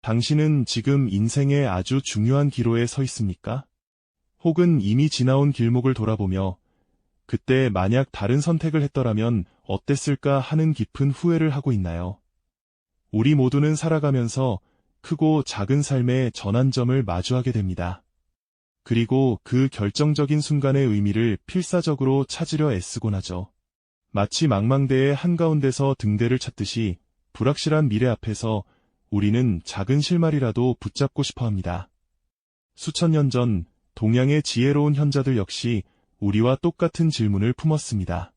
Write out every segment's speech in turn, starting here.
당신은 지금 인생의 아주 중요한 기로에 서 있습니까? 혹은 이미 지나온 길목을 돌아보며 그때 만약 다른 선택을 했더라면 어땠을까 하는 깊은 후회를 하고 있나요? 우리 모두는 살아가면서 크고 작은 삶의 전환점을 마주하게 됩니다. 그리고 그 결정적인 순간의 의미를 필사적으로 찾으려 애쓰곤 하죠. 마치 망망대해 한가운데서 등대를 찾듯이 불확실한 미래 앞에서 우리는 작은 실마리라도 붙잡고 싶어 합니다. 수천 년 전 동양의 지혜로운 현자들 역시 우리와 똑같은 질문을 품었습니다.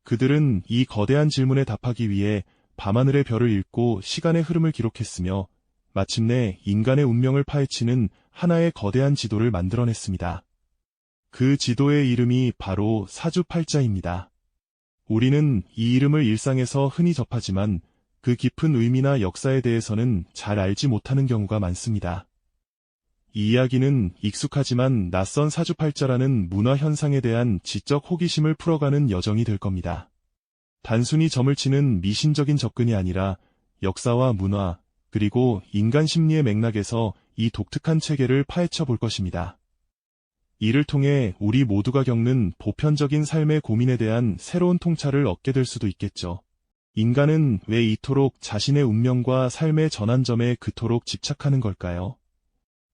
그들은 이 거대한 질문에 답하기 위해 밤하늘의 별을 읽고 시간의 흐름을 기록했으며 마침내 인간의 운명을 파헤치는 하나의 거대한 지도를 만들어냈습니다. 그 지도의 이름이 바로 사주팔자입니다. 우리는 이 이름을 일상에서 흔히 접하지만 그 깊은 의미나 역사에 대해서는 잘 알지 못하는 경우가 많습니다. 이 이야기는 익숙하지만 낯선 사주팔자라는 문화 현상에 대한 지적 호기심을 풀어가는 여정이 될 겁니다. 단순히 점을 치는 미신적인 접근이 아니라 역사와 문화, 그리고 인간 심리의 맥락에서 이 독특한 체계를 파헤쳐 볼 것입니다. 이를 통해 우리 모두가 겪는 보편적인 삶의 고민에 대한 새로운 통찰을 얻게 될 수도 있겠죠. 인간은 왜 이토록 자신의 운명과 삶의 전환점에 그토록 집착하는 걸까요?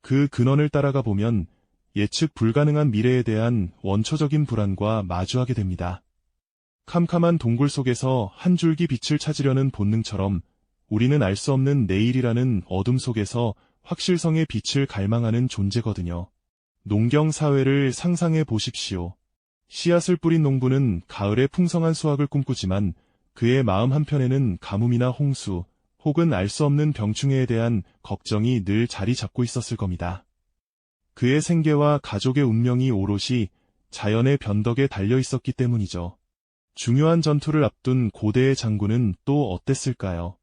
그 근원을 따라가 보면 예측 불가능한 미래에 대한 원초적인 불안과 마주하게 됩니다. 캄캄한 동굴 속에서 한 줄기 빛을 찾으려는 본능처럼 우리는 알 수 없는 내일이라는 어둠 속에서 확실성의 빛을 갈망하는 존재거든요. 농경 사회를 상상해 보십시오. 씨앗을 뿌린 농부는 가을에 풍성한 수확을 꿈꾸지만 그의 마음 한편에는 가뭄이나 홍수, 혹은 알 수 없는 병충해에 대한 걱정이 늘 자리 잡고 있었을 겁니다. 그의 생계와 가족의 운명이 오롯이 자연의 변덕에 달려 있었기 때문이죠. 중요한 전투를 앞둔 고대의 장군은 또 어땠을까요?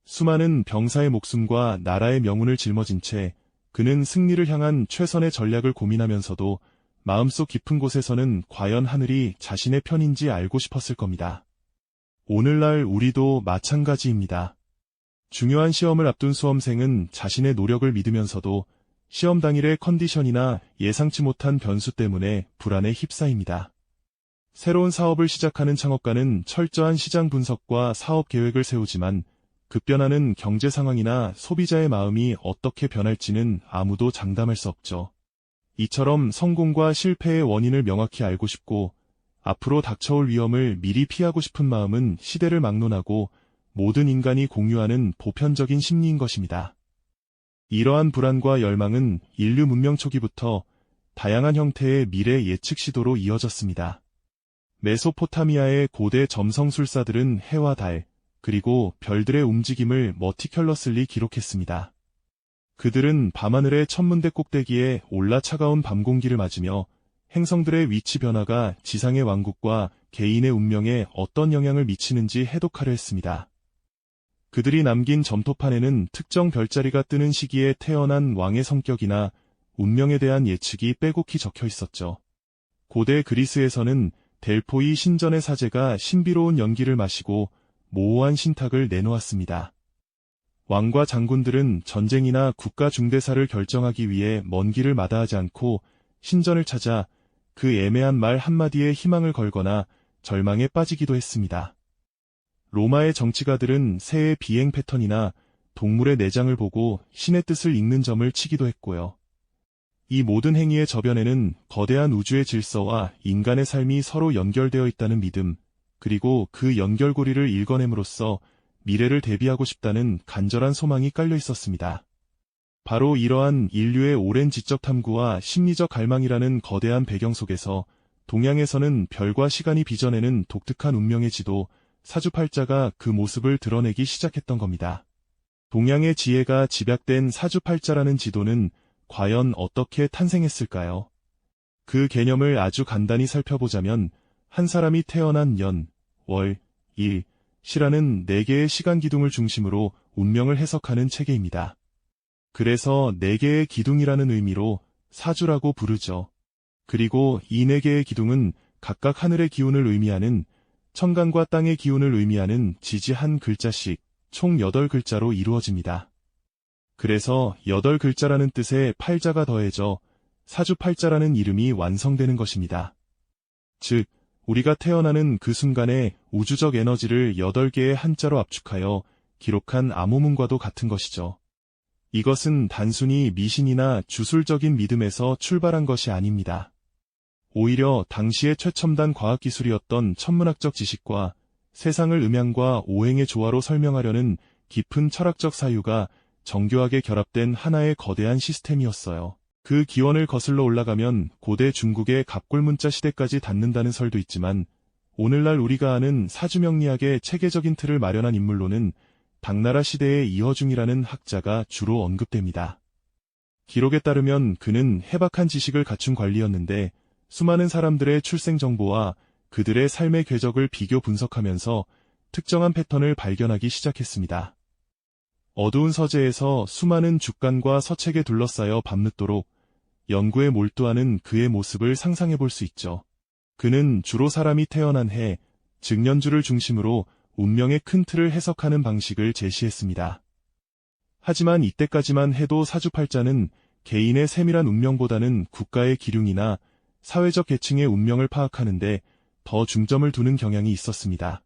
수많은 병사의 목숨과 나라의 명운을 짊어진 채 그는 승리를 향한 최선의 전략을 고민하면서도 마음속 깊은 곳에서는 과연 하늘이 자신의 편인지 알고 싶었을 겁니다. 오늘날 우리도 마찬가지입니다. 중요한 시험을 앞둔 수험생은 자신의 노력을 믿으면서도 시험 당일의 컨디션이나 예상치 못한 변수 때문에 불안에 휩싸입니다. 새로운 사업을 시작하는 창업가는 철저한 시장 분석과 사업 계획을 세우지만 급변하는 경제 상황이나 소비자의 마음이 어떻게 변할지는 아무도 장담할 수 없죠. 이처럼 성공과 실패의 원인을 명확히 알고 싶고 앞으로 닥쳐올 위험을 미리 피하고 싶은 마음은 시대를 막론하고 모든 인간이 공유하는 보편적인 심리인 것입니다. 이러한 불안과 열망은 인류 문명 초기부터 다양한 형태의 미래 예측 시도로 이어졌습니다. 메소포타미아의 고대 점성술사들은 해와 달, 그리고 별들의 움직임을 머티큘러슬리 기록했습니다. 그들은 밤하늘의 천문대 꼭대기에 올라 차가운 밤 공기를 맞으며 행성들의 위치 변화가 지상의 왕국과 개인의 운명에 어떤 영향을 미치는지 해독하려 했습니다. 그들이 남긴 점토판에는 특정 별자리가 뜨는 시기에 태어난 왕의 성격이나 운명에 대한 예측이 빼곡히 적혀 있었죠. 고대 그리스에서는 델포이 신전의 사제가 신비로운 연기를 마시고 모호한 신탁을 내놓았습니다. 왕과 장군들은 전쟁이나 국가 중대사를 결정하기 위해 먼 길을 마다하지 않고 신전을 찾아 그 애매한 말 한마디에 희망을 걸거나 절망에 빠지기도 했습니다. 로마의 정치가들은 새의 비행 패턴이나 동물의 내장을 보고 신의 뜻을 읽는 점을 치기도 했고요. 이 모든 행위의 저변에는 거대한 우주의 질서와 인간의 삶이 서로 연결되어 있다는 믿음, 그리고 그 연결고리를 읽어냄으로써 미래를 대비하고 싶다는 간절한 소망이 깔려 있었습니다. 바로 이러한 인류의 오랜 지적 탐구와 심리적 갈망이라는 거대한 배경 속에서 동양에서는 별과 시간이 빚어내는 독특한 운명의 지도, 사주팔자가 그 모습을 드러내기 시작했던 겁니다. 동양의 지혜가 집약된 사주팔자라는 지도는 과연 어떻게 탄생했을까요? 그 개념을 아주 간단히 살펴보자면 한 사람이 태어난 년, 월, 일, 시라는 4개의 시간 기둥을 중심으로 운명을 해석하는 체계입니다. 그래서 4개의 기둥이라는 의미로 사주라고 부르죠. 그리고 이 4개의 기둥은 각각 하늘의 기운을 의미하는 천간과 땅의 기운을 의미하는 지지 한 글자씩 총 8글자로 이루어집니다. 그래서 8글자라는 뜻의 팔자가 더해져 사주팔자라는 이름이 완성되는 것입니다. 즉, 우리가 태어나는 그 순간에 우주적 에너지를 8개의 한자로 압축하여 기록한 암호문과도 같은 것이죠. 이것은 단순히 미신이나 주술적인 믿음에서 출발한 것이 아닙니다. 오히려 당시의 최첨단 과학기술이었던 천문학적 지식과 세상을 음양과 오행의 조화로 설명하려는 깊은 철학적 사유가 정교하게 결합된 하나의 거대한 시스템이었어요. 그 기원을 거슬러 올라가면 고대 중국의 갑골문자 시대까지 닿는다는 설도 있지만, 오늘날 우리가 아는 사주명리학의 체계적인 틀을 마련한 인물로는 당나라 시대의 이허중이라는 학자가 주로 언급됩니다. 기록에 따르면 그는 해박한 지식을 갖춘 관리였는데, 수많은 사람들의 출생 정보와 그들의 삶의 궤적을 비교 분석하면서 특정한 패턴을 발견하기 시작했습니다. 어두운 서재에서 수많은 죽간과 서책에 둘러싸여 밤늦도록 연구에 몰두하는 그의 모습을 상상해 볼 수 있죠. 그는 주로 사람이 태어난 해, 즉 년주를 중심으로 운명의 큰 틀을 해석하는 방식을 제시했습니다. 하지만 이때까지만 해도 사주팔자는 개인의 세밀한 운명보다는 국가의 기륭이나 사회적 계층의 운명을 파악하는데 더 중점을 두는 경향이 있었습니다.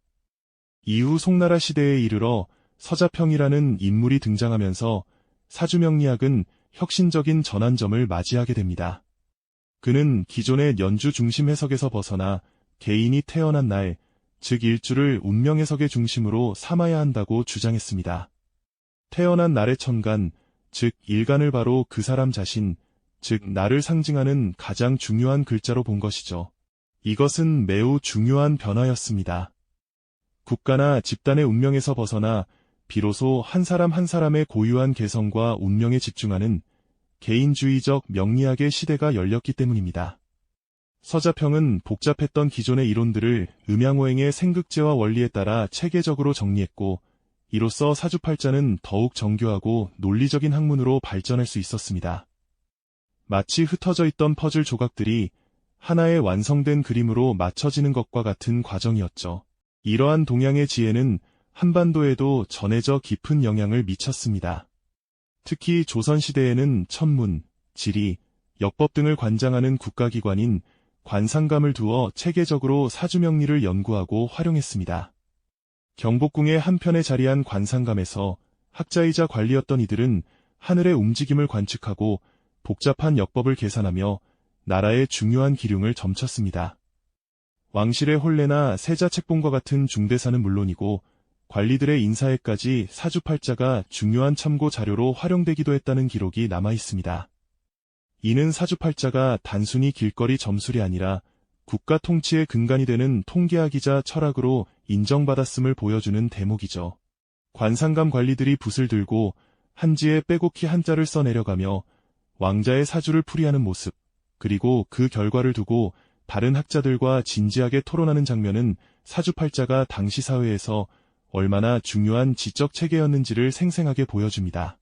이후 송나라 시대에 이르러 서자평이라는 인물이 등장하면서 사주명리학은 혁신적인 전환점을 맞이하게 됩니다. 그는 기존의 연주 중심 해석에서 벗어나 개인이 태어난 날, 즉 일주를 운명 해석의 중심으로 삼아야 한다고 주장했습니다. 태어난 날의 천간, 즉 일간을 바로 그 사람 자신, 즉 나를 상징하는 가장 중요한 글자로 본 것이죠. 이것은 매우 중요한 변화였습니다. 국가나 집단의 운명에서 벗어나 비로소 한 사람 한 사람의 고유한 개성과 운명에 집중하는 개인주의적 명리학의 시대가 열렸기 때문입니다. 서자평은 복잡했던 기존의 이론들을 음양오행의 생극제와 원리에 따라 체계적으로 정리했고, 이로써 사주팔자는 더욱 정교하고 논리적인 학문으로 발전할 수 있었습니다. 마치 흩어져 있던 퍼즐 조각들이 하나의 완성된 그림으로 맞춰지는 것과 같은 과정이었죠. 이러한 동양의 지혜는 한반도에도 전해져 깊은 영향을 미쳤습니다. 특히 조선시대에는 천문, 지리, 역법 등을 관장하는 국가기관인 관상감을 두어 체계적으로 사주명리를 연구하고 활용했습니다. 경복궁의 한편에 자리한 관상감에서 학자이자 관리였던 이들은 하늘의 움직임을 관측하고 복잡한 역법을 계산하며 나라의 중요한 기륭을 점쳤습니다. 왕실의 혼례나 세자 책봉과 같은 중대사는 물론이고 관리들의 인사에까지 사주팔자가 중요한 참고 자료로 활용되기도 했다는 기록이 남아 있습니다. 이는 사주팔자가 단순히 길거리 점술이 아니라 국가 통치의 근간이 되는 통계학이자 철학으로 인정받았음을 보여주는 대목이죠. 관상감 관리들이 붓을 들고 한지에 빼곡히 한자를 써내려가며 왕자의 사주를 풀이하는 모습, 그리고 그 결과를 두고 다른 학자들과 진지하게 토론하는 장면은 사주팔자가 당시 사회에서 얼마나 중요한 지적 체계였는지를 생생하게 보여줍니다.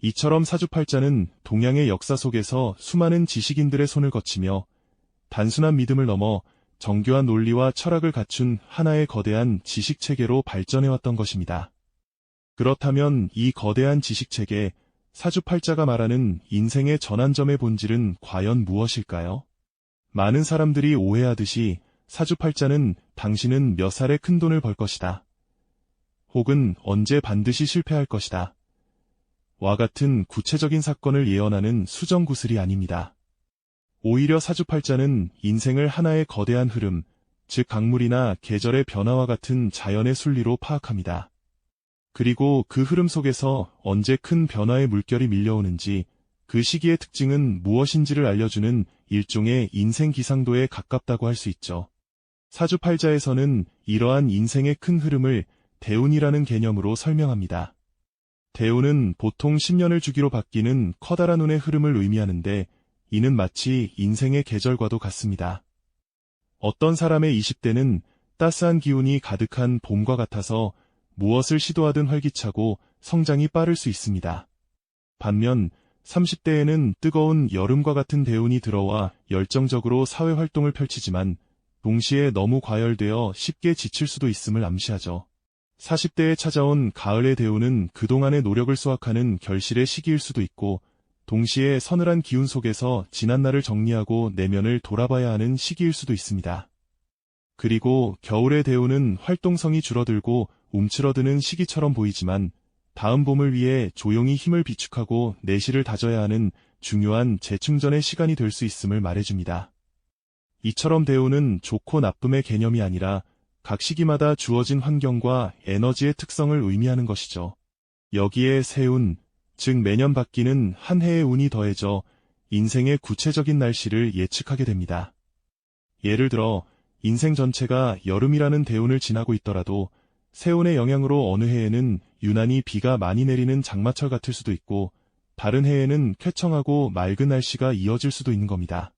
이처럼 사주팔자는 동양의 역사 속에서 수많은 지식인들의 손을 거치며 단순한 믿음을 넘어 정교한 논리와 철학을 갖춘 하나의 거대한 지식체계로 발전해왔던 것입니다. 그렇다면 이 거대한 지식체계, 사주팔자가 말하는 인생의 전환점의 본질은 과연 무엇일까요? 많은 사람들이 오해하듯이 사주팔자는 당신은 몇 살에 큰 돈을 벌 것이다. 혹은 언제 반드시 실패할 것이다. 와 같은 구체적인 사건을 예언하는 수정구슬이 아닙니다. 오히려 사주팔자는 인생을 하나의 거대한 흐름, 즉 강물이나 계절의 변화와 같은 자연의 순리로 파악합니다. 그리고 그 흐름 속에서 언제 큰 변화의 물결이 밀려오는지, 그 시기의 특징은 무엇인지를 알려주는 일종의 인생 기상도에 가깝다고 할 수 있죠. 사주팔자에서는 이러한 인생의 큰 흐름을 대운이라는 개념으로 설명합니다. 대운은 보통 10년을 주기로 바뀌는 커다란 운의 흐름을 의미하는데, 이는 마치 인생의 계절과도 같습니다. 어떤 사람의 20대는 따스한 기운이 가득한 봄과 같아서 무엇을 시도하든 활기차고 성장이 빠를 수 있습니다. 반면 30대에는 뜨거운 여름과 같은 대운이 들어와 열정적으로 사회활동을 펼치지만 동시에 너무 과열되어 쉽게 지칠 수도 있음을 암시하죠. 40대에 찾아온 가을의 대운은 그동안의 노력을 수확하는 결실의 시기일 수도 있고, 동시에 서늘한 기운 속에서 지난날을 정리하고 내면을 돌아봐야 하는 시기일 수도 있습니다. 그리고 겨울의 대운은 활동성이 줄어들고 움츠러드는 시기처럼 보이지만, 다음 봄을 위해 조용히 힘을 비축하고 내실을 다져야 하는 중요한 재충전의 시간이 될 수 있음을 말해줍니다. 이처럼 대운은 좋고 나쁨의 개념이 아니라 각 시기마다 주어진 환경과 에너지의 특성을 의미하는 것이죠. 여기에 세운, 즉 매년 바뀌는 한 해의 운이 더해져 인생의 구체적인 날씨를 예측하게 됩니다. 예를 들어 인생 전체가 여름이라는 대운을 지나고 있더라도 세운의 영향으로 어느 해에는 유난히 비가 많이 내리는 장마철 같을 수도 있고, 다른 해에는 쾌청하고 맑은 날씨가 이어질 수도 있는 겁니다.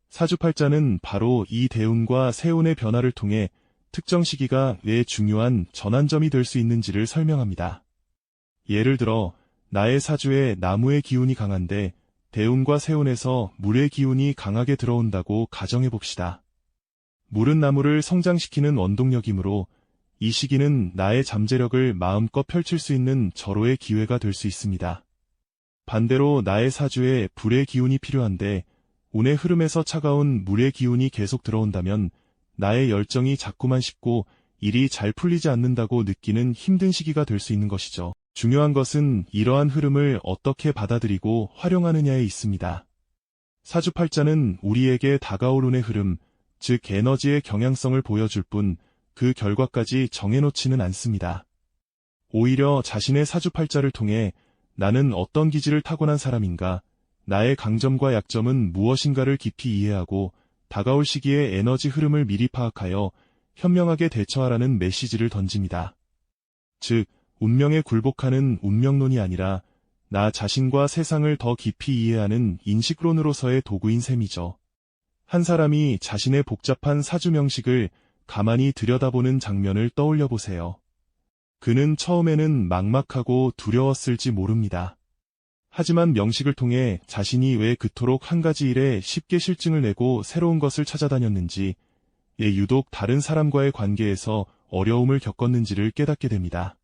사주팔자는 바로 이 대운과 세운의 변화를 통해 특정 시기가 왜 중요한 전환점이 될 수 있는지를 설명합니다. 예를 들어 나의 사주에 나무의 기운이 강한데 대운과 세운에서 물의 기운이 강하게 들어온다고 가정해 봅시다. 물은 나무를 성장시키는 원동력이므로 이 시기는 나의 잠재력을 마음껏 펼칠 수 있는 절호의 기회가 될 수 있습니다. 반대로 나의 사주에 불의 기운이 필요한데 운의 흐름에서 차가운 물의 기운이 계속 들어온다면 나의 열정이 자꾸만 식고 일이 잘 풀리지 않는다고 느끼는 힘든 시기가 될 수 있는 것이죠. 중요한 것은 이러한 흐름을 어떻게 받아들이고 활용하느냐에 있습니다. 사주팔자는 우리에게 다가올 운의 흐름, 즉 에너지의 경향성을 보여줄 뿐 그 결과까지 정해놓지는 않습니다. 오히려 자신의 사주팔자를 통해 나는 어떤 기질을 타고난 사람인가, 나의 강점과 약점은 무엇인가를 깊이 이해하고 다가올 시기의 에너지 흐름을 미리 파악하여 현명하게 대처하라는 메시지를 던집니다. 즉, 운명에 굴복하는 운명론이 아니라 나 자신과 세상을 더 깊이 이해하는 인식론으로서의 도구인 셈이죠. 한 사람이 자신의 복잡한 사주 명식을 가만히 들여다보는 장면을 떠올려 보세요. 그는 처음에는 막막하고 두려웠을지 모릅니다. 하지만 명식을 통해 자신이 왜 그토록 한 가지 일에 쉽게 실증을 내고 새로운 것을 찾아다녔는지, 유독 다른 사람과의 관계에서 어려움을 겪었는지를 깨닫게 됩니다.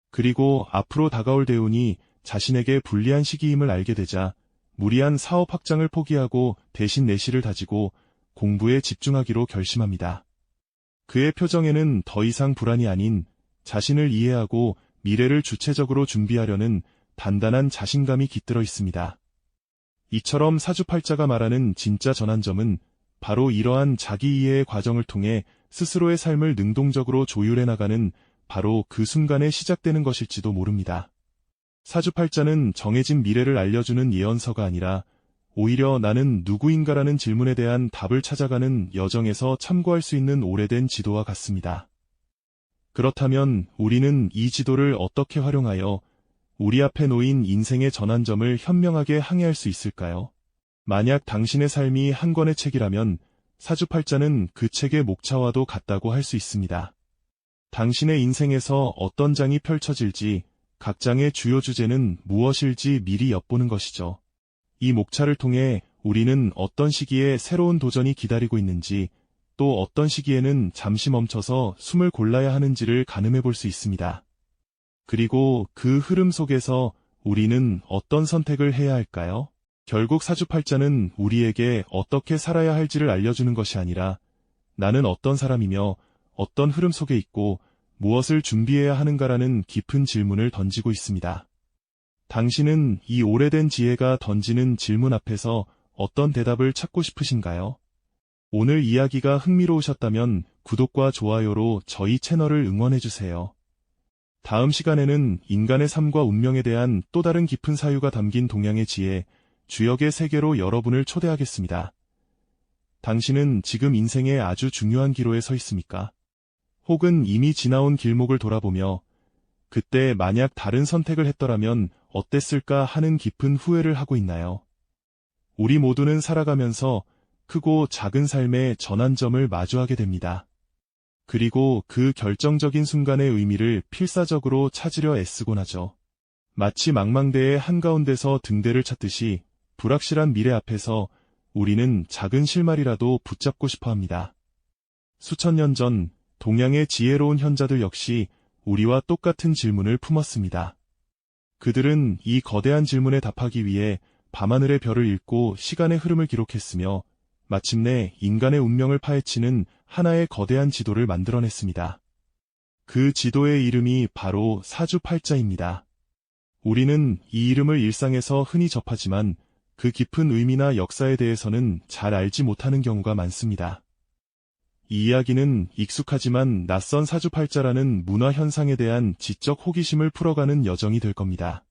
그리고 앞으로 다가올 대운이 자신에게 불리한 시기임을 알게 되자 무리한 사업 확장을 포기하고 대신 내실을 다지고 공부에 집중하기로 결심합니다. 그의 표정에는 더 이상 불안이 아닌 자신을 이해하고 미래를 주체적으로 준비하려는 단단한 자신감이 깃들어 있습니다. 이처럼 사주팔자가 말하는 진짜 전환점은 바로 이러한 자기 이해의 과정을 통해 스스로의 삶을 능동적으로 조율해 나가는 바로 그 순간에 시작되는 것일지도 모릅니다. 사주팔자는 정해진 미래를 알려주는 예언서가 아니라 오히려 나는 누구인가라는 질문에 대한 답을 찾아가는 여정에서 참고할 수 있는 오래된 지도와 같습니다. 그렇다면 우리는 이 지도를 어떻게 활용하여 우리 앞에 놓인 인생의 전환점을 현명하게 항해할 수 있을까요? 만약 당신의 삶이 한 권의 책이라면 사주팔자는 그 책의 목차와도 같다고 할 수 있습니다. 당신의 인생에서 어떤 장이 펼쳐질지, 각 장의 주요 주제는 무엇일지 미리 엿보는 것이죠. 이 목차를 통해 우리는 어떤 시기에 새로운 도전이 기다리고 있는지, 또 어떤 시기에는 잠시 멈춰서 숨을 골라야 하는지를 가늠해 볼 수 있습니다. 그리고 그 흐름 속에서 우리는 어떤 선택을 해야 할까요? 결국 사주팔자는 우리에게 어떻게 살아야 할지를 알려주는 것이 아니라 나는 어떤 사람이며 어떤 흐름 속에 있고 무엇을 준비해야 하는가라는 깊은 질문을 던지고 있습니다. 당신은 이 오래된 지혜가 던지는 질문 앞에서 어떤 대답을 찾고 싶으신가요? 오늘 이야기가 흥미로우셨다면 구독과 좋아요로 저희 채널을 응원해주세요. 다음 시간에는 인간의 삶과 운명에 대한 또 다른 깊은 사유가 담긴 동양의 지혜, 주역의 세계로 여러분을 초대하겠습니다. 당신은 지금 인생의 아주 중요한 기로에 서 있습니까? 혹은 이미 지나온 길목을 돌아보며 그때 만약 다른 선택을 했더라면 어땠을까 하는 깊은 후회를 하고 있나요? 우리 모두는 살아가면서 크고 작은 삶의 전환점을 마주하게 됩니다. 그리고 그 결정적인 순간의 의미를 필사적으로 찾으려 애쓰곤 하죠. 마치 망망대해 한가운데서 등대를 찾듯이 불확실한 미래 앞에서 우리는 작은 실마리라도 붙잡고 싶어 합니다. 수천 년 전 동양의 지혜로운 현자들 역시 우리와 똑같은 질문을 품었습니다. 그들은 이 거대한 질문에 답하기 위해 밤하늘의 별을 읽고 시간의 흐름을 기록했으며 마침내 인간의 운명을 파헤치는 하나의 거대한 지도를 만들어냈습니다. 그 지도의 이름이 바로 사주팔자입니다. 우리는 이 이름을 일상에서 흔히 접하지만 그 깊은 의미나 역사에 대해서는 잘 알지 못하는 경우가 많습니다. 이 이야기는 익숙하지만 낯선 사주팔자라는 문화 현상에 대한 지적 호기심을 풀어가는 여정이 될 겁니다.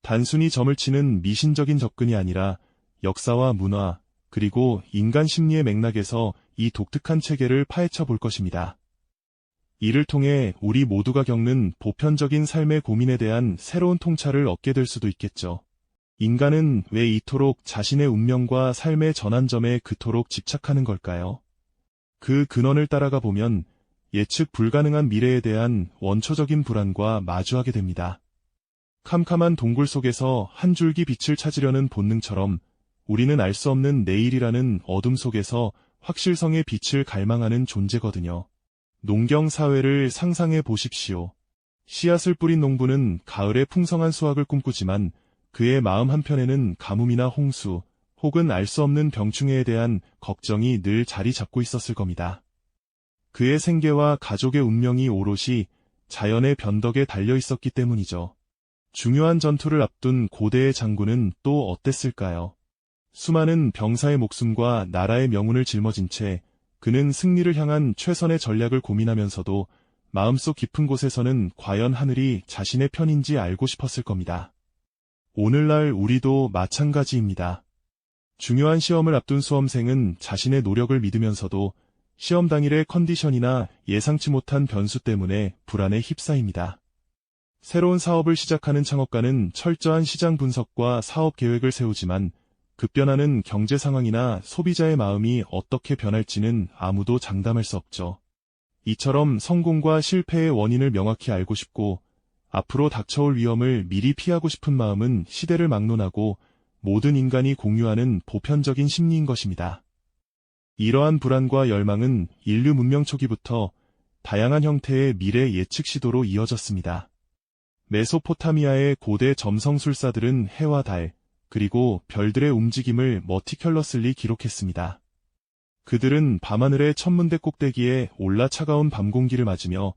단순히 점을 치는 미신적인 접근이 아니라 역사와 문화, 그리고 인간 심리의 맥락에서 이 독특한 체계를 파헤쳐 볼 것입니다. 이를 통해 우리 모두가 겪는 보편적인 삶의 고민에 대한 새로운 통찰을 얻게 될 수도 있겠죠. 인간은 왜 이토록 자신의 운명과 삶의 전환점에 그토록 집착하는 걸까요? 그 근원을 따라가 보면 예측 불가능한 미래에 대한 원초적인 불안과 마주하게 됩니다. 캄캄한 동굴 속에서 한 줄기 빛을 찾으려는 본능처럼 우리는 알 수 없는 내일이라는 어둠 속에서 확실성의 빛을 갈망하는 존재거든요. 농경 사회를 상상해 보십시오. 씨앗을 뿌린 농부는 가을에 풍성한 수확을 꿈꾸지만 그의 마음 한편에는 가뭄이나 홍수, 혹은 알 수 없는 병충해에 대한 걱정이 늘 자리 잡고 있었을 겁니다. 그의 생계와 가족의 운명이 오롯이 자연의 변덕에 달려 있었기 때문이죠. 중요한 전투를 앞둔 고대의 장군은 또 어땠을까요? 수많은 병사의 목숨과 나라의 명운을 짊어진 채 그는 승리를 향한 최선의 전략을 고민하면서도 마음속 깊은 곳에서는 과연 하늘이 자신의 편인지 알고 싶었을 겁니다. 오늘날 우리도 마찬가지입니다. 중요한 시험을 앞둔 수험생은 자신의 노력을 믿으면서도 시험 당일의 컨디션이나 예상치 못한 변수 때문에 불안에 휩싸입니다. 새로운 사업을 시작하는 창업가는 철저한 시장 분석과 사업 계획을 세우지만 급변하는 경제 상황이나 소비자의 마음이 어떻게 변할지는 아무도 장담할 수 없죠. 이처럼 성공과 실패의 원인을 명확히 알고 싶고 앞으로 닥쳐올 위험을 미리 피하고 싶은 마음은 시대를 막론하고 모든 인간이 공유하는 보편적인 심리인 것입니다. 이러한 불안과 열망은 인류 문명 초기부터 다양한 형태의 미래 예측 시도로 이어졌습니다. 메소포타미아의 고대 점성술사들은 해와 달, 그리고 별들의 움직임을 머티큘러슬리 기록했습니다. 그들은 밤하늘의 천문대 꼭대기에 올라 차가운 밤 공기를 맞으며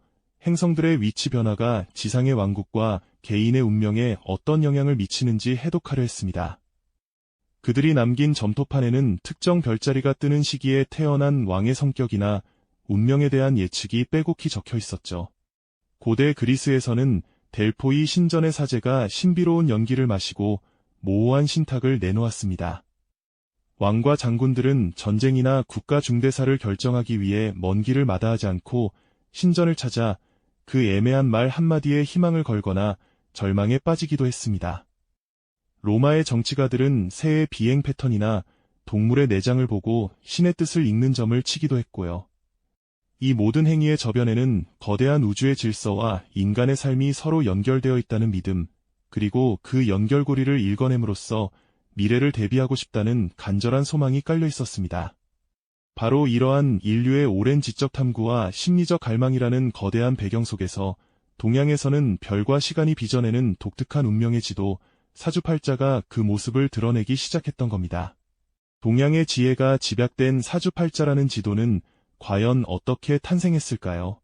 행성들의 위치 변화가 지상의 왕국과 개인의 운명에 어떤 영향을 미치는지 해독하려 했습니다. 그들이 남긴 점토판에는 특정 별자리가 뜨는 시기에 태어난 왕의 성격이나 운명에 대한 예측이 빼곡히 적혀 있었죠. 고대 그리스에서는 델포이 신전의 사제가 신비로운 연기를 마시고 모호한 신탁을 내놓았습니다. 왕과 장군들은 전쟁이나 국가 중대사를 결정하기 위해 먼 길을 마다하지 않고 신전을 찾아 그 애매한 말 한마디에 희망을 걸거나 절망에 빠지기도 했습니다. 로마의 정치가들은 새의 비행 패턴이나 동물의 내장을 보고 신의 뜻을 읽는 점을 치기도 했고요. 이 모든 행위의 저변에는 거대한 우주의 질서와 인간의 삶이 서로 연결되어 있다는 믿음, 그리고 그 연결고리를 읽어냄으로써 미래를 대비하고 싶다는 간절한 소망이 깔려 있었습니다. 바로 이러한 인류의 오랜 지적 탐구와 심리적 갈망이라는 거대한 배경 속에서 동양에서는 별과 시간이 빚어내는 독특한 운명의 지도, 사주팔자가 그 모습을 드러내기 시작했던 겁니다. 동양의 지혜가 집약된 사주팔자라는 지도는 과연 어떻게 탄생했을까요?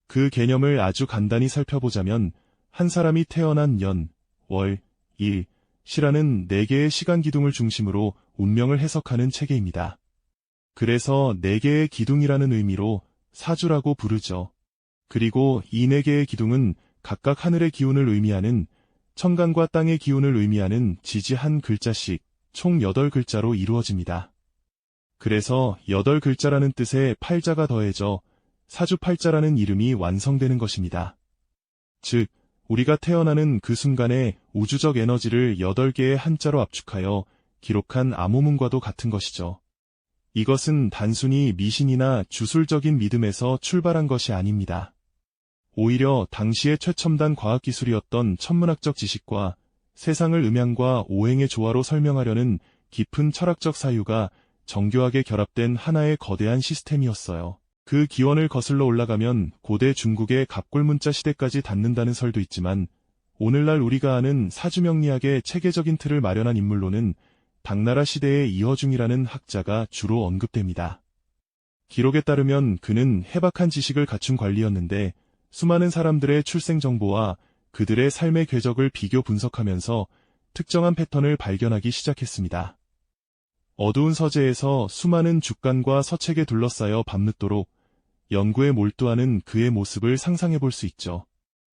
그 개념을 아주 간단히 살펴보자면 한 사람이 태어난 년, 월, 일, 시라는 4개의 시간 기둥을 중심으로 운명을 해석하는 체계입니다. 그래서 4개의 기둥이라는 의미로 사주라고 부르죠. 그리고 이 4개의 기둥은 각각 하늘의 기운을 의미하는 천간과 땅의 기운을 의미하는 지지 한 글자씩 총 8글자로 이루어집니다. 그래서 8글자라는 뜻의 팔자가 더해져 사주팔자라는 이름이 완성되는 것입니다. 즉, 우리가 태어나는 그 순간에 우주적 에너지를 8개의 한자로 압축하여 기록한 암호문과도 같은 것이죠. 이것은 단순히 미신이나 주술적인 믿음에서 출발한 것이 아닙니다. 오히려 당시의 최첨단 과학기술이었던 천문학적 지식과 세상을 음양과 오행의 조화로 설명하려는 깊은 철학적 사유가 정교하게 결합된 하나의 거대한 시스템이었어요. 그 기원을 거슬러 올라가면 고대 중국의 갑골문자 시대까지 닿는다는 설도 있지만 오늘날 우리가 아는 사주명리학의 체계적인 틀을 마련한 인물로는 당나라 시대의 이허중이라는 학자가 주로 언급됩니다. 기록에 따르면 그는 해박한 지식을 갖춘 관리였는데 수많은 사람들의 출생 정보와 그들의 삶의 궤적을 비교 분석하면서 특정한 패턴을 발견하기 시작했습니다. 어두운 서재에서 수많은 죽간과 서책에 둘러싸여 밤늦도록 연구에 몰두하는 그의 모습을 상상해 볼 수 있죠.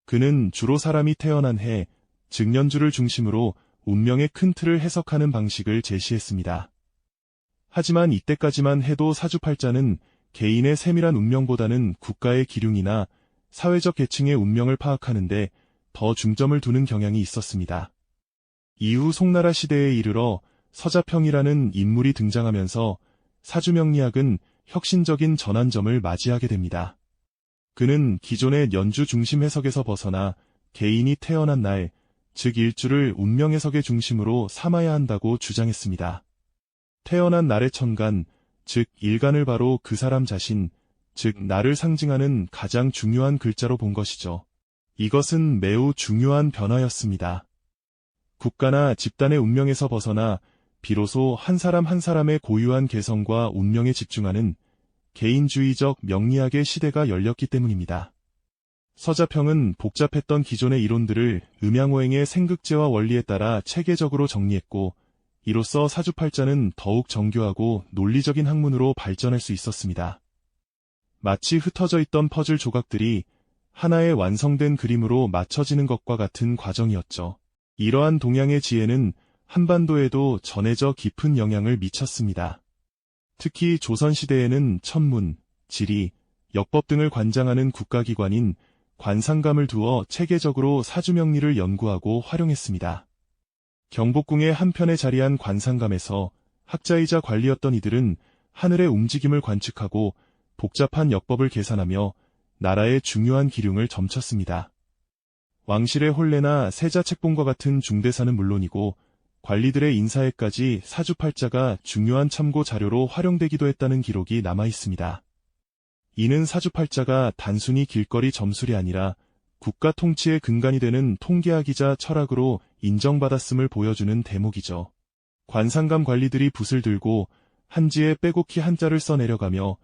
그는 주로 사람이 태어난 해, 즉 연주를 중심으로 운명의 큰 틀을 해석하는 방식을 제시했습니다. 하지만 이때까지만 해도 사주팔자는 개인의 세밀한 운명보다는 국가의 기륭이나 사회적 계층의 운명을 파악하는데 더 중점을 두는 경향이 있었습니다. 이후 송나라 시대에 이르러 서자평이라는 인물이 등장하면서 사주명리학은 혁신적인 전환점을 맞이하게 됩니다. 그는 기존의 연주 중심 해석에서 벗어나 개인이 태어난 날, 즉 일주를 운명 해석의 중심으로 삼아야 한다고 주장했습니다. 태어난 날의 천간, 즉 일간을 바로 그 사람 자신, 즉 나를 상징하는 가장 중요한 글자로 본 것이죠. 이것은 매우 중요한 변화였습니다. 국가나 집단의 운명에서 벗어나 비로소 한 사람 한 사람의 고유한 개성과 운명에 집중하는 개인주의적 명리학의 시대가 열렸기 때문입니다. 서자평은 복잡했던 기존의 이론들을 음양오행의 생극제와 원리에 따라 체계적으로 정리했고, 이로써 사주팔자는 더욱 정교하고 논리적인 학문으로 발전할 수 있었습니다. 마치 흩어져 있던 퍼즐 조각들이 하나의 완성된 그림으로 맞춰지는 것과 같은 과정이었죠. 이러한 동양의 지혜는 한반도에도 전해져 깊은 영향을 미쳤습니다. 특히 조선시대에는 천문, 지리, 역법 등을 관장하는 국가기관인 관상감을 두어 체계적으로 사주명리를 연구하고 활용했습니다. 경복궁의 한편에 자리한 관상감에서 학자이자 관리였던 이들은 하늘의 움직임을 관측하고 복잡한 역법을 계산하며 나라의 중요한 기륭을 점쳤습니다. 왕실의 혼례나 세자책봉과 같은 중대사는 물론이고 관리들의 인사에까지 사주팔자가 중요한 참고 자료로 활용되기도 했다는 기록이 남아 있습니다. 이는 사주팔자가 단순히 길거리 점술이 아니라 국가 통치의 근간이 되는 통계학이자 철학으로 인정받았음을 보여주는 대목이죠. 관상감 관리들이 붓을 들고 한지에 빼곡히 한자를 써내려가며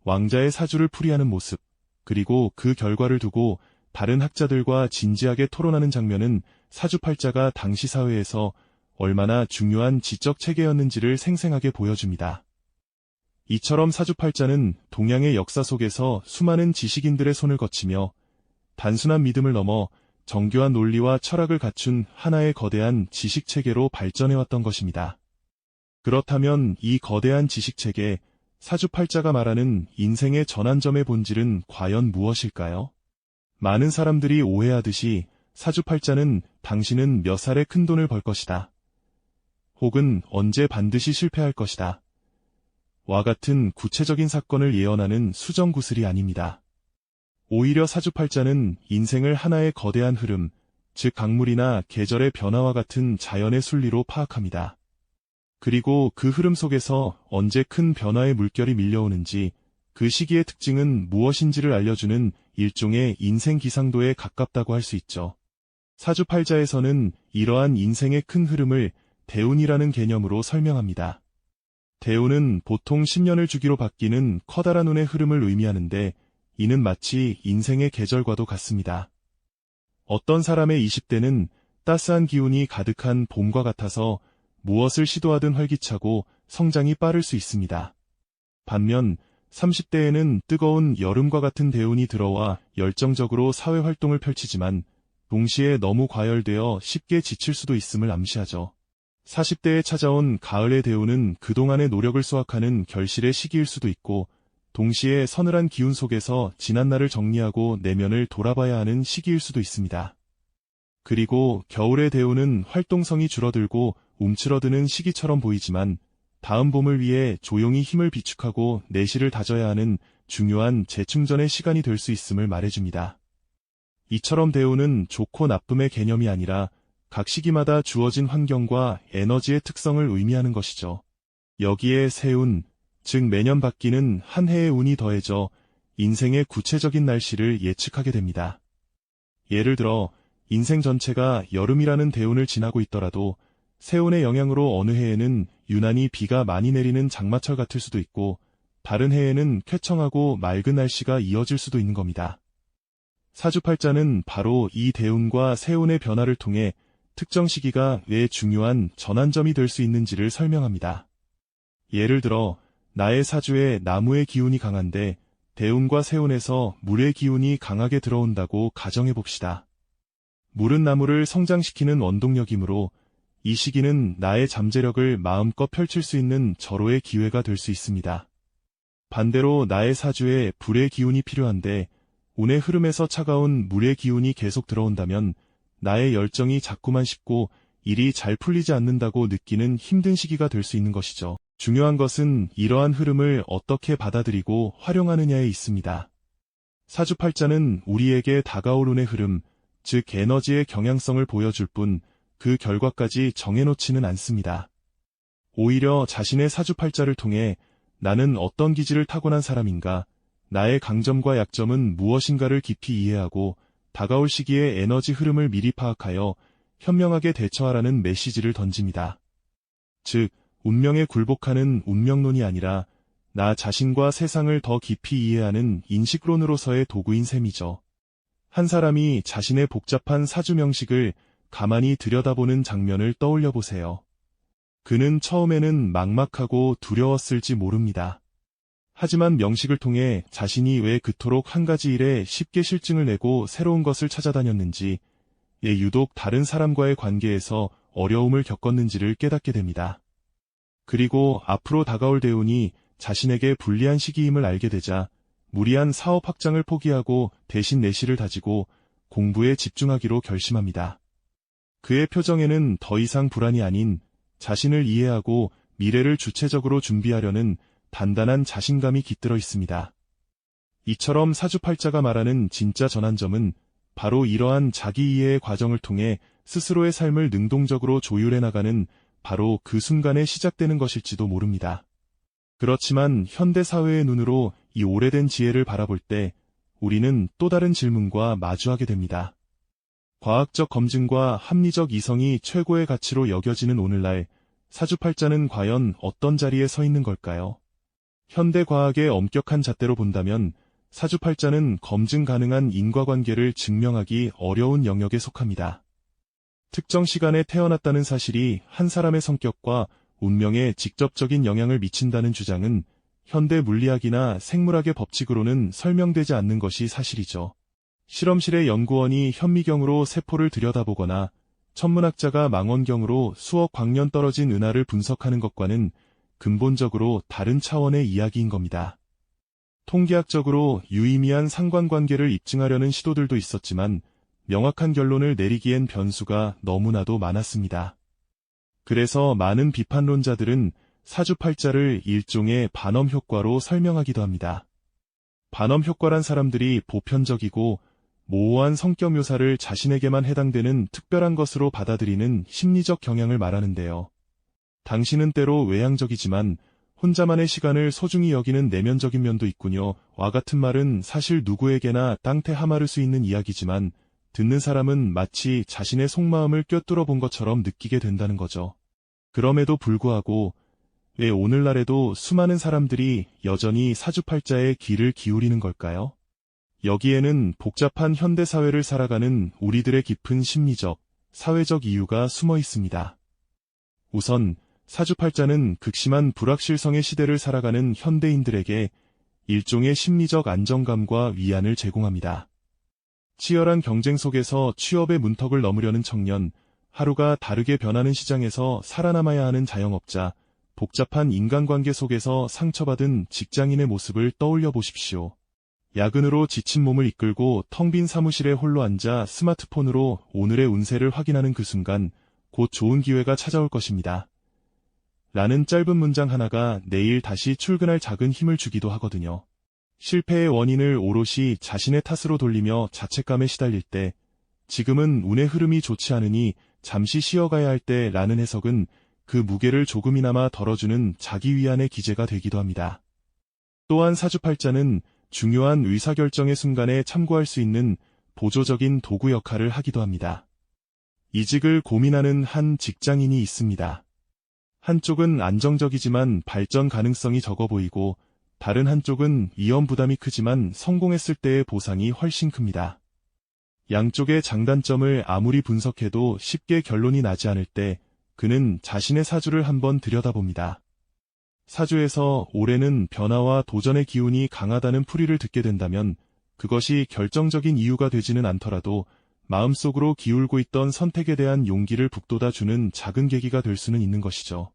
왕자의 사주를 풀이하는 모습, 그리고 그 결과를 두고 다른 학자들과 진지하게 토론하는 장면은 사주팔자가 당시 사회에서 얼마나 중요한 지적 체계였는지를 생생하게 보여줍니다. 이처럼 사주팔자는 동양의 역사 속에서 수많은 지식인들의 손을 거치며 단순한 믿음을 넘어 정교한 논리와 철학을 갖춘 하나의 거대한 지식체계로 발전해왔던 것입니다. 그렇다면 이 거대한 지식체계, 사주팔자가 말하는 인생의 전환점의 본질은 과연 무엇일까요? 많은 사람들이 오해하듯이 사주팔자는 당신은 몇 살에 큰 돈을 벌 것이다. 혹은 언제 반드시 실패할 것이다. 와 같은 구체적인 사건을 예언하는 수정구슬이 아닙니다. 오히려 사주팔자는 인생을 하나의 거대한 흐름, 즉 강물이나 계절의 변화와 같은 자연의 순리로 파악합니다. 그리고 그 흐름 속에서 언제 큰 변화의 물결이 밀려오는지, 그 시기의 특징은 무엇인지를 알려주는 일종의 인생 기상도에 가깝다고 할 수 있죠. 사주팔자에서는 이러한 인생의 큰 흐름을 대운이라는 개념으로 설명합니다. 대운은 보통 10년을 주기로 바뀌는 커다란 운의 흐름을 의미하는데 이는 마치 인생의 계절과도 같습니다. 어떤 사람의 20대는 따스한 기운이 가득한 봄과 같아서 무엇을 시도하든 활기차고 성장이 빠를 수 있습니다. 반면 30대에는 뜨거운 여름과 같은 대운이 들어와 열정적으로 사회활동을 펼치지만 동시에 너무 과열되어 쉽게 지칠 수도 있음을 암시하죠. 40대에 찾아온 가을의 대운은 그동안의 노력을 수확하는 결실의 시기일 수도 있고 동시에 서늘한 기운 속에서 지난날을 정리하고 내면을 돌아봐야 하는 시기일 수도 있습니다. 그리고 겨울의 대운은 활동성이 줄어들고 움츠러드는 시기처럼 보이지만 다음 봄을 위해 조용히 힘을 비축하고 내실을 다져야 하는 중요한 재충전의 시간이 될 수 있음을 말해줍니다. 이처럼 대운은 좋고 나쁨의 개념이 아니라 각 시기마다 주어진 환경과 에너지의 특성을 의미하는 것이죠. 여기에 세운, 즉 매년 바뀌는 한 해의 운이 더해져 인생의 구체적인 날씨를 예측하게 됩니다. 예를 들어 인생 전체가 여름이라는 대운을 지나고 있더라도 세운의 영향으로 어느 해에는 유난히 비가 많이 내리는 장마철 같을 수도 있고 다른 해에는 쾌청하고 맑은 날씨가 이어질 수도 있는 겁니다. 사주팔자는 바로 이 대운과 세운의 변화를 통해 특정 시기가 왜 중요한 전환점이 될 수 있는지를 설명합니다. 예를 들어 나의 사주에 나무의 기운이 강한데 대운과 세운에서 물의 기운이 강하게 들어온다고 가정해 봅시다. 물은 나무를 성장시키는 원동력이므로 이 시기는 나의 잠재력을 마음껏 펼칠 수 있는 절호의 기회가 될 수 있습니다. 반대로 나의 사주에 불의 기운이 필요한데 운의 흐름에서 차가운 물의 기운이 계속 들어온다면 나의 열정이 자꾸만 식고 일이 잘 풀리지 않는다고 느끼는 힘든 시기가 될 수 있는 것이죠. 중요한 것은 이러한 흐름을 어떻게 받아들이고 활용하느냐에 있습니다. 사주팔자는 우리에게 다가올 운의 흐름, 즉 에너지의 경향성을 보여줄 뿐 그 결과까지 정해놓지는 않습니다. 오히려 자신의 사주팔자를 통해 나는 어떤 기질을 타고난 사람인가, 나의 강점과 약점은 무엇인가를 깊이 이해하고 다가올 시기의 에너지 흐름을 미리 파악하여 현명하게 대처하라는 메시지를 던집니다. 즉, 운명에 굴복하는 운명론이 아니라 나 자신과 세상을 더 깊이 이해하는 인식론으로서의 도구인 셈이죠. 한 사람이 자신의 복잡한 사주 명식을 가만히 들여다보는 장면을 떠올려 보세요. 그는 처음에는 막막하고 두려웠을지 모릅니다. 하지만 명식을 통해 자신이 왜 그토록 한 가지 일에 쉽게 실증을 내고 새로운 것을 찾아다녔는지, 유독 다른 사람과의 관계에서 어려움을 겪었는지를 깨닫게 됩니다. 그리고 앞으로 다가올 대운이 자신에게 불리한 시기임을 알게 되자 무리한 사업 확장을 포기하고 대신 내실을 다지고 공부에 집중하기로 결심합니다. 그의 표정에는 더 이상 불안이 아닌 자신을 이해하고 미래를 주체적으로 준비하려는 단단한 자신감이 깃들어 있습니다. 이처럼 사주팔자가 말하는 진짜 전환점은 바로 이러한 자기 이해의 과정을 통해 스스로의 삶을 능동적으로 조율해 나가는 바로 그 순간에 시작되는 것일지도 모릅니다. 그렇지만 현대 사회의 눈으로 이 오래된 지혜를 바라볼 때 우리는 또 다른 질문과 마주하게 됩니다. 과학적 검증과 합리적 이성이 최고의 가치로 여겨지는 오늘날 사주팔자는 과연 어떤 자리에 서 있는 걸까요? 현대 과학의 엄격한 잣대로 본다면 사주팔자는 검증 가능한 인과관계를 증명하기 어려운 영역에 속합니다. 특정 시간에 태어났다는 사실이 한 사람의 성격과 운명에 직접적인 영향을 미친다는 주장은 현대 물리학이나 생물학의 법칙으로는 설명되지 않는 것이 사실이죠. 실험실의 연구원이 현미경으로 세포를 들여다보거나 천문학자가 망원경으로 수억 광년 떨어진 은하를 분석하는 것과는 근본적으로 다른 차원의 이야기인 겁니다. 통계학적으로 유의미한 상관관계를 입증하려는 시도들도 있었지만 명확한 결론을 내리기엔 변수가 너무나도 많았습니다. 그래서 많은 비판론자들은 사주팔자를 일종의 반엄 효과로 설명하기도 합니다. 반엄 효과란 사람들이 보편적이고 모호한 성격 묘사를 자신에게만 해당되는 특별한 것으로 받아들이는 심리적 경향을 말하는데요. 당신은 때로 외향적이지만 혼자만의 시간을 소중히 여기는 내면적인 면도 있군요. 와 같은 말은 사실 누구에게나 땅태 하마를 수 있는 이야기지만 듣는 사람은 마치 자신의 속마음을 꿰뚫어 본 것처럼 느끼게 된다는 거죠. 그럼에도 불구하고 왜 오늘날에도 수많은 사람들이 여전히 사주팔자에 귀를 기울이는 걸까요? 여기에는 복잡한 현대사회를 살아가는 우리들의 깊은 심리적, 사회적 이유가 숨어 있습니다. 우선 사주팔자는 극심한 불확실성의 시대를 살아가는 현대인들에게 일종의 심리적 안정감과 위안을 제공합니다. 치열한 경쟁 속에서 취업의 문턱을 넘으려는 청년, 하루가 다르게 변하는 시장에서 살아남아야 하는 자영업자, 복잡한 인간관계 속에서 상처받은 직장인의 모습을 떠올려 보십시오. 야근으로 지친 몸을 이끌고 텅 빈 사무실에 홀로 앉아 스마트폰으로 오늘의 운세를 확인하는 그 순간 곧 좋은 기회가 찾아올 것입니다. 라는 짧은 문장 하나가 내일 다시 출근할 작은 힘을 주기도 하거든요. 실패의 원인을 오롯이 자신의 탓으로 돌리며 자책감에 시달릴 때, 지금은 운의 흐름이 좋지 않으니 잠시 쉬어가야 할 때라는 해석은 그 무게를 조금이나마 덜어주는 자기 위안의 기제가 되기도 합니다. 또한 사주팔자는 중요한 의사결정의 순간에 참고할 수 있는 보조적인 도구 역할을 하기도 합니다. 이직을 고민하는 한 직장인이 있습니다. 한쪽은 안정적이지만 발전 가능성이 적어 보이고 다른 한쪽은 위험 부담이 크지만 성공했을 때의 보상이 훨씬 큽니다. 양쪽의 장단점을 아무리 분석해도 쉽게 결론이 나지 않을 때 그는 자신의 사주를 한번 들여다봅니다. 사주에서 올해는 변화와 도전의 기운이 강하다는 풀이를 듣게 된다면 그것이 결정적인 이유가 되지는 않더라도 마음속으로 기울고 있던 선택에 대한 용기를 북돋아주는 작은 계기가 될 수는 있는 것이죠.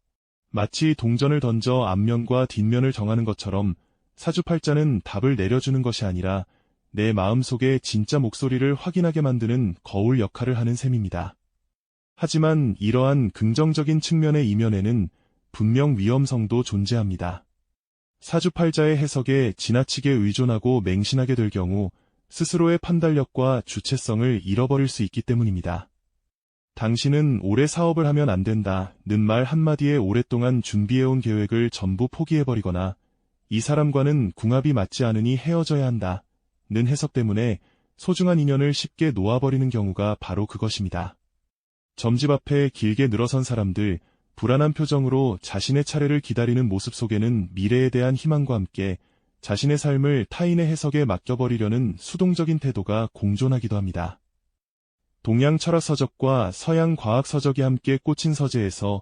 마치 동전을 던져 앞면과 뒷면을 정하는 것처럼 사주팔자는 답을 내려주는 것이 아니라 내 마음속의 진짜 목소리를 확인하게 만드는 거울 역할을 하는 셈입니다. 하지만 이러한 긍정적인 측면의 이면에는 분명 위험성도 존재합니다. 사주팔자의 해석에 지나치게 의존하고 맹신하게 될 경우 스스로의 판단력과 주체성을 잃어버릴 수 있기 때문입니다. 당신은 올해 사업을 하면 안 된다는 말 한마디에 오랫동안 준비해온 계획을 전부 포기해버리거나 이 사람과는 궁합이 맞지 않으니 헤어져야 한다는 해석 때문에 소중한 인연을 쉽게 놓아버리는 경우가 바로 그것입니다. 점집 앞에 길게 늘어선 사람들, 불안한 표정으로 자신의 차례를 기다리는 모습 속에는 미래에 대한 희망과 함께 자신의 삶을 타인의 해석에 맡겨버리려는 수동적인 태도가 공존하기도 합니다. 동양 철학 서적과 서양 과학 서적이 함께 꽂힌 서재에서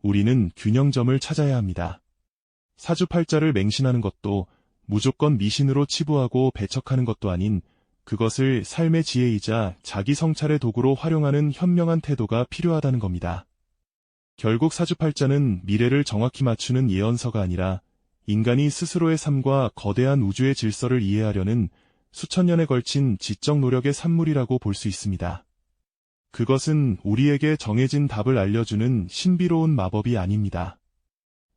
우리는 균형점을 찾아야 합니다. 사주팔자를 맹신하는 것도 무조건 미신으로 치부하고 배척하는 것도 아닌 그것을 삶의 지혜이자 자기 성찰의 도구로 활용하는 현명한 태도가 필요하다는 겁니다. 결국 사주팔자는 미래를 정확히 맞추는 예언서가 아니라 인간이 스스로의 삶과 거대한 우주의 질서를 이해하려는 수천 년에 걸친 지적 노력의 산물이라고 볼 수 있습니다. 그것은 우리에게 정해진 답을 알려주는 신비로운 마법이 아닙니다.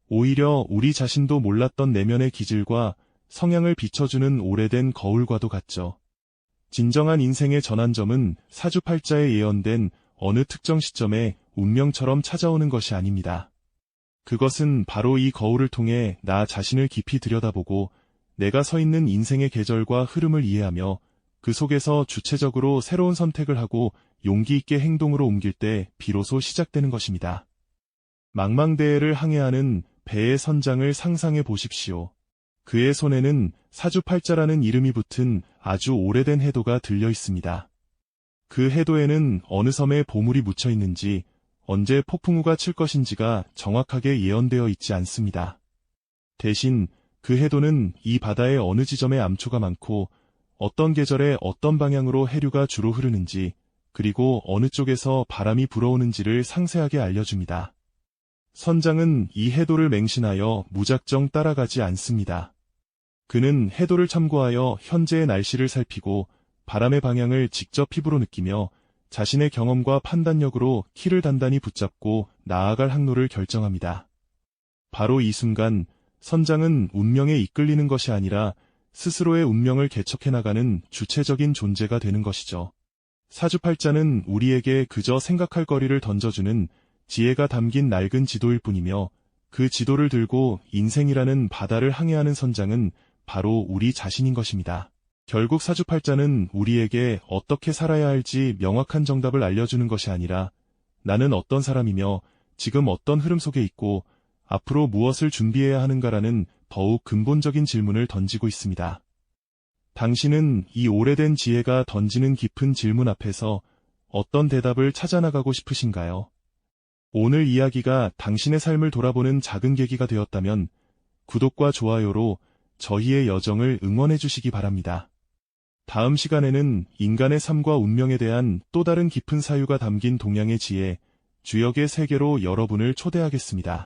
오히려 우리 자신도 몰랐던 내면의 기질과 성향을 비춰주는 오래된 거울과도 같죠. 진정한 인생의 전환점은 사주팔자에 예언된 어느 특정 시점에 운명처럼 찾아오는 것이 아닙니다. 그것은 바로 이 거울을 통해 나 자신을 깊이 들여다보고 내가 서 있는 인생의 계절과 흐름을 이해하며 그 속에서 주체적으로 새로운 선택을 하고 용기 있게 행동으로 옮길 때 비로소 시작되는 것입니다. 망망대해를 항해하는 배의 선장을 상상해 보십시오. 그의 손에는 사주팔자라는 이름이 붙은 아주 오래된 해도가 들려 있습니다. 그 해도에는 어느 섬에 보물이 묻혀 있는지, 언제 폭풍우가 칠 것인지가 정확하게 예언되어 있지 않습니다. 대신 그 해도는 이 바다의 어느 지점에 암초가 많고 어떤 계절에 어떤 방향으로 해류가 주로 흐르는지 그리고 어느 쪽에서 바람이 불어오는지를 상세하게 알려줍니다. 선장은 이 해도를 맹신하여 무작정 따라가지 않습니다. 그는 해도를 참고하여 현재의 날씨를 살피고 바람의 방향을 직접 피부로 느끼며 자신의 경험과 판단력으로 키를 단단히 붙잡고 나아갈 항로를 결정합니다. 바로 이 순간 선장은 운명에 이끌리는 것이 아니라 스스로의 운명을 개척해 나가는 주체적인 존재가 되는 것이죠. 사주팔자는 우리에게 그저 생각할 거리를 던져주는 지혜가 담긴 낡은 지도일 뿐이며 그 지도를 들고 인생이라는 바다를 항해하는 선장은 바로 우리 자신인 것입니다. 결국 사주팔자는 우리에게 어떻게 살아야 할지 명확한 정답을 알려주는 것이 아니라 나는 어떤 사람이며 지금 어떤 흐름 속에 있고 앞으로 무엇을 준비해야 하는가라는 더욱 근본적인 질문을 던지고 있습니다. 당신은 이 오래된 지혜가 던지는 깊은 질문 앞에서 어떤 대답을 찾아나가고 싶으신가요? 오늘 이야기가 당신의 삶을 돌아보는 작은 계기가 되었다면 구독과 좋아요로 저희의 여정을 응원해 주시기 바랍니다. 다음 시간에는 인간의 삶과 운명에 대한 또 다른 깊은 사유가 담긴 동양의 지혜, 주역의 세계로 여러분을 초대하겠습니다.